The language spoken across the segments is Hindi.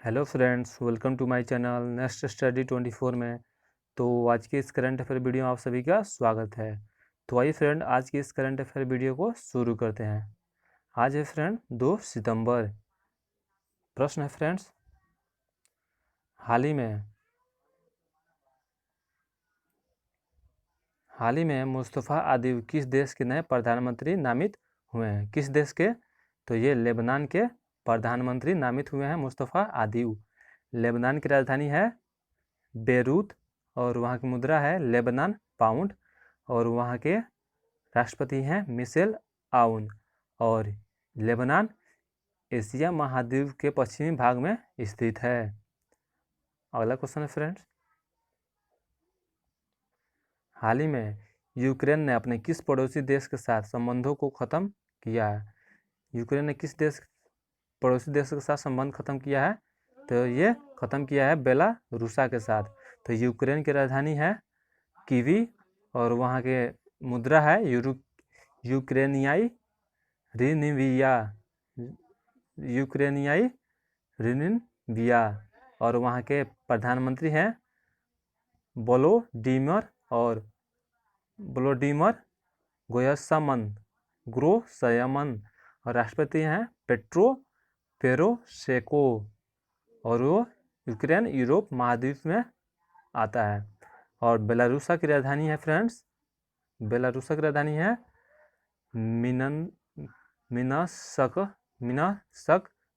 Hello friends, welcome to my channel next study 24 में। तो आज के इस करंट अफेयर वीडियो में आप सभी का स्वागत है। तो आइए फ्रेंड, आज के इस करंट अफेयर वीडियो को शुरू करते हैं। आज है फ्रेंड 2 सितंबर। प्रश्न है फ्रेंड्स, हाल ही में मुस्तफ़ा आदिव किस देश के नए प्रधानमंत्री नामित हुए हैं? किस देश के? तो ये लेबनान के प्रधानमंत्री नामित हुए हैं मुस्तफ़ा आदिव। लेबनान की राजधानी है बेरूत और वहाँ की मुद्रा है लेबनान पाउंड और वहाँ के राष्ट्रपति हैं मिशेल आउन। और लेबनान एशिया महाद्वीप के पश्चिमी भाग में स्थित है। अगला क्वेश्चन है फ्रेंड्स, हाल ही में यूक्रेन ने अपने किस पड़ोसी देश के साथ संबंधों को ख़त्म किया है? यूक्रेन ने किस पड़ोसी देश के साथ संबंध खत्म किया है? तो ये ख़त्म किया है बेलारूसा के साथ। तो यूक्रेन की राजधानी है कीवी और वहाँ के मुद्रा है यूक्रेनियाई रिनिविया और वहाँ के प्रधानमंत्री हैं वोलोडिमर ग्रोसयमन और राष्ट्रपति हैं पेट्रो पेरोशेको और वो यूक्रेन यूरोप महाद्वीप में आता है। और बेलारूसा की राजधानी है फ्रेंड्स, बेलारूसा की राजधानी है मिनस्क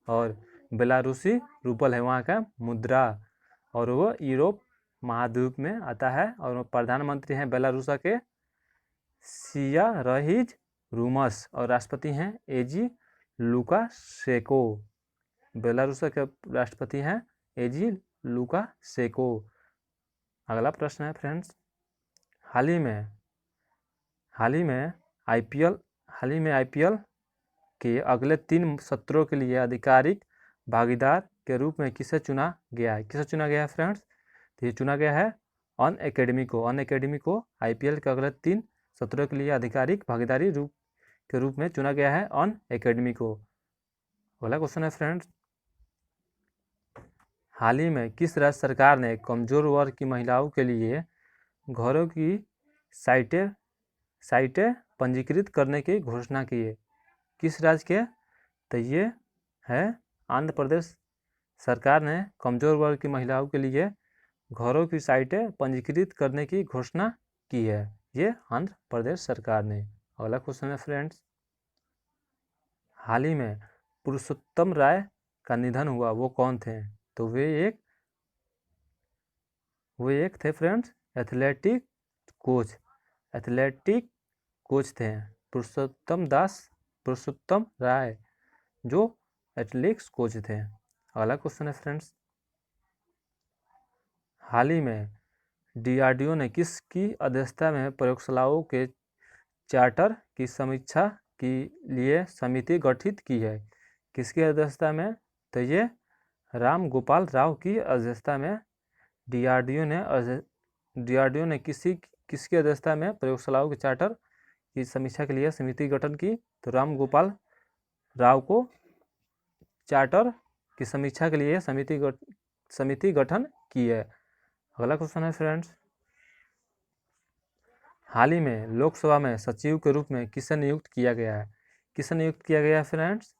और बेलारूसी रूबल है वहाँ का मुद्रा और वो यूरोप महाद्वीप में आता है। और प्रधानमंत्री हैं बेलारूसा के सियारहिज रूमस और राष्ट्रपति हैं एजी लुकाशेंको। बेलारूसा के राष्ट्रपति हैं एजी लुकाशेंको। अगला प्रश्न है फ्रेंड्स, हाल ही में आईपीएल के अगले 3 सत्रों के लिए आधिकारिक भागीदार के रूप में किसे चुना गया है फ्रेंड्स? तो ये चुना गया है अनअकैडमी को आईपीएल के अगले 3 सत्रों के लिए आधिकारिक भागीदारी के रूप में चुना गया है अनअकैडमी को। अगला क्वेश्चन है फ्रेंड्स, हाल ही में किस राज्य सरकार ने कमजोर वर्ग की महिलाओं के लिए घरों की साइटें पंजीकृत करने की घोषणा की है? किस राज्य के? तो ये है आंध्र प्रदेश सरकार ने कमजोर वर्ग की महिलाओं के लिए घरों की साइटें पंजीकृत करने की घोषणा की है, ये आंध्र प्रदेश सरकार ने। अगला क्वेश्चन है फ्रेंड्स, हाल ही में पुरुषोत्तम राय का निधन हुआ, वो कौन थे? तो वे एक थे फ्रेंड्स एथलेटिक कोच थे पुरुषोत्तम राय जो एथलेटिक्स कोच थे। अगला क्वेश्चन है फ्रेंड्स, हाल ही में डीआरडीओ ने किसकी अध्यक्षता में प्रयोगशालाओं के चार्टर की समीक्षा के लिए समिति गठित की है? किसकी अध्यक्षता में? तो ये राम गोपाल राव की अध्यक्षता में डीआरडीओ ने किसकी अध्यक्षता में प्रयोगशालाओं के चार्टर की समीक्षा के लिए समिति गठन की? तो राम गोपाल राव को चार्टर की समीक्षा के लिए समिति गठन की है। अगला क्वेश्चन है फ्रेंड्स, हाल ही में लोकसभा में सचिव के रूप में किसे नियुक्त किया गया है फ्रेंड्स?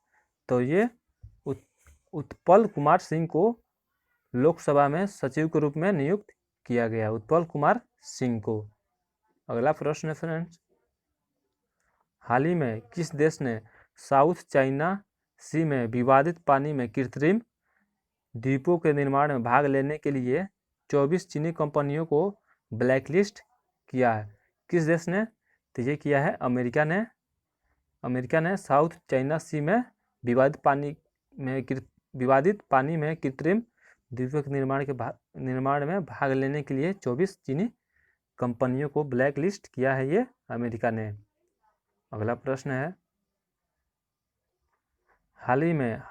तो ये उत्पल कुमार सिंह को लोकसभा में सचिव के रूप में नियुक्त किया गया, उत्पल कुमार सिंह को। अगला प्रश्न है फ्रेंड्स, हाल ही में किस देश ने साउथ चाइना सी में विवादित पानी में कृत्रिम द्वीपों के निर्माण में भाग लेने के लिए 24 चीनी कंपनियों को ब्लैकलिस्ट किया है? किस देश ने? तो ये किया है अमेरिका ने साउथ चाइना सी में विवादित पानी में कृत्रिम द्वीपों के निर्माण में भाग लेने के लिए 24 चीनी कंपनियों को ब्लैक लिस्ट किया है, ये अमेरिका ने। अगला प्रश्न है, हाल ही में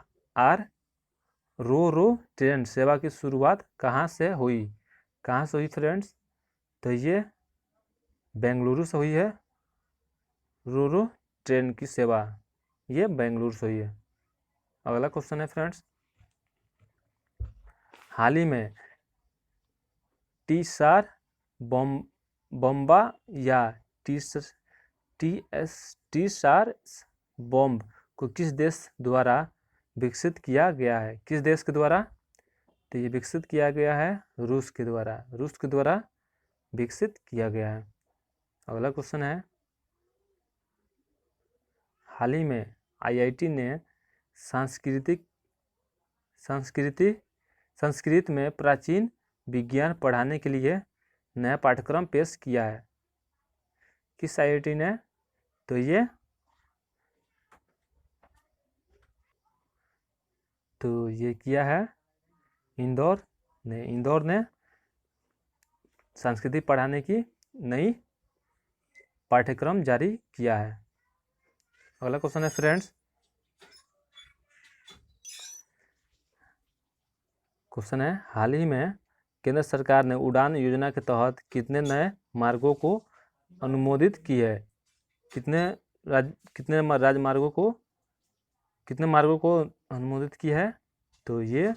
रो ट्रेन सेवा की शुरुआत कहाँ से हुई फ्रेंड्स? तो ये बेंगलुरु से हुई है। रो ट्रेन की सेवा ये बेंगलुरु से हुई है। अगला क्वेश्चन है फ्रेंड्स, हाल ही में टीसार बम्बा या टीसार बॉम्ब को किस देश द्वारा विकसित किया गया है? किस देश के द्वारा? तो ये विकसित किया गया है रूस के द्वारा। रूस के द्वारा विकसित किया गया है। अगला क्वेश्चन है, हाल ही में आईआईटी ने संस्कृत में प्राचीन विज्ञान पढ़ाने के लिए नया पाठ्यक्रम पेश किया है। किस आईआईटी ने? तो ये किया है इंदौर ने संस्कृत पढ़ाने की नई पाठ्यक्रम जारी किया है। अगला क्वेश्चन है फ्रेंड्स, क्वेश्चन है, हाल ही में केंद्र सरकार ने उड़ान योजना के तहत कितने नए मार्गों को अनुमोदित की है? कितने मार्गों को अनुमोदित की है? तो ये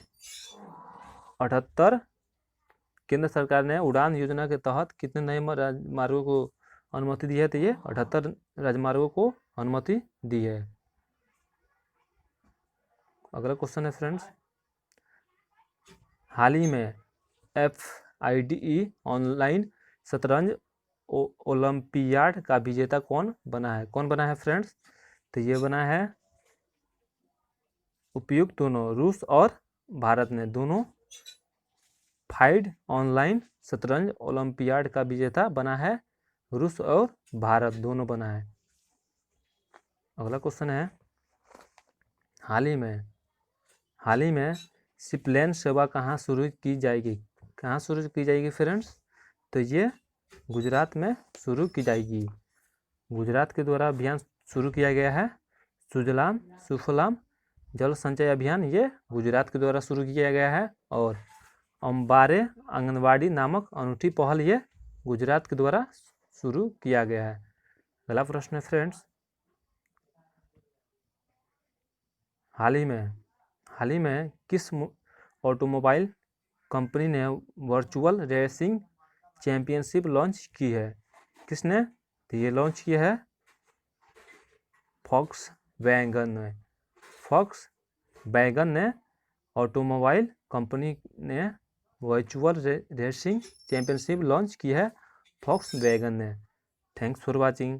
78। केंद्र सरकार ने उड़ान योजना के तहत कितने नए मार्गों को अनुमति दी है? तो ये 78 राजमार्गों को अनुमति दी है। अगला क्वेश्चन है फ्रेंड्स, हाल ही में FIDE ऑनलाइन शतरंज ओलंपियाड का विजेता कौन बना है? कौन बना है फ्रेंड्स? तो ये बना है उपयुक्त दोनों, रूस और भारत ने दोनों फाइड ऑनलाइन शतरंज ओलंपियाड का विजेता बना है। रूस और भारत दोनों बना है। अगला क्वेश्चन है, हाल ही में शिपलैन सेवा कहाँ शुरू की जाएगी? कहाँ शुरू की जाएगी फ्रेंड्स? तो ये गुजरात में शुरू की जाएगी। गुजरात के द्वारा अभियान शुरू किया गया है। सुजलाम सुफलाम जल संचय अभियान ये गुजरात के द्वारा शुरू किया गया है। और अंबारे आंगनवाड़ी नामक अनूठी पहल ये गुजरात के द्वारा शुरू किया गया है। अगला प्रश्न है फ्रेंड्स, हाल ही में किस ऑटोमोबाइल कंपनी ने वर्चुअल रेसिंग चैंपियनशिप लॉन्च की है? किसने? तो ये लॉन्च किया है फॉक्सवैगन ने ऑटोमोबाइल कंपनी ने वर्चुअल रेसिंग चैंपियनशिप लॉन्च की है फॉक्सवैगन ने। Thanks for watching.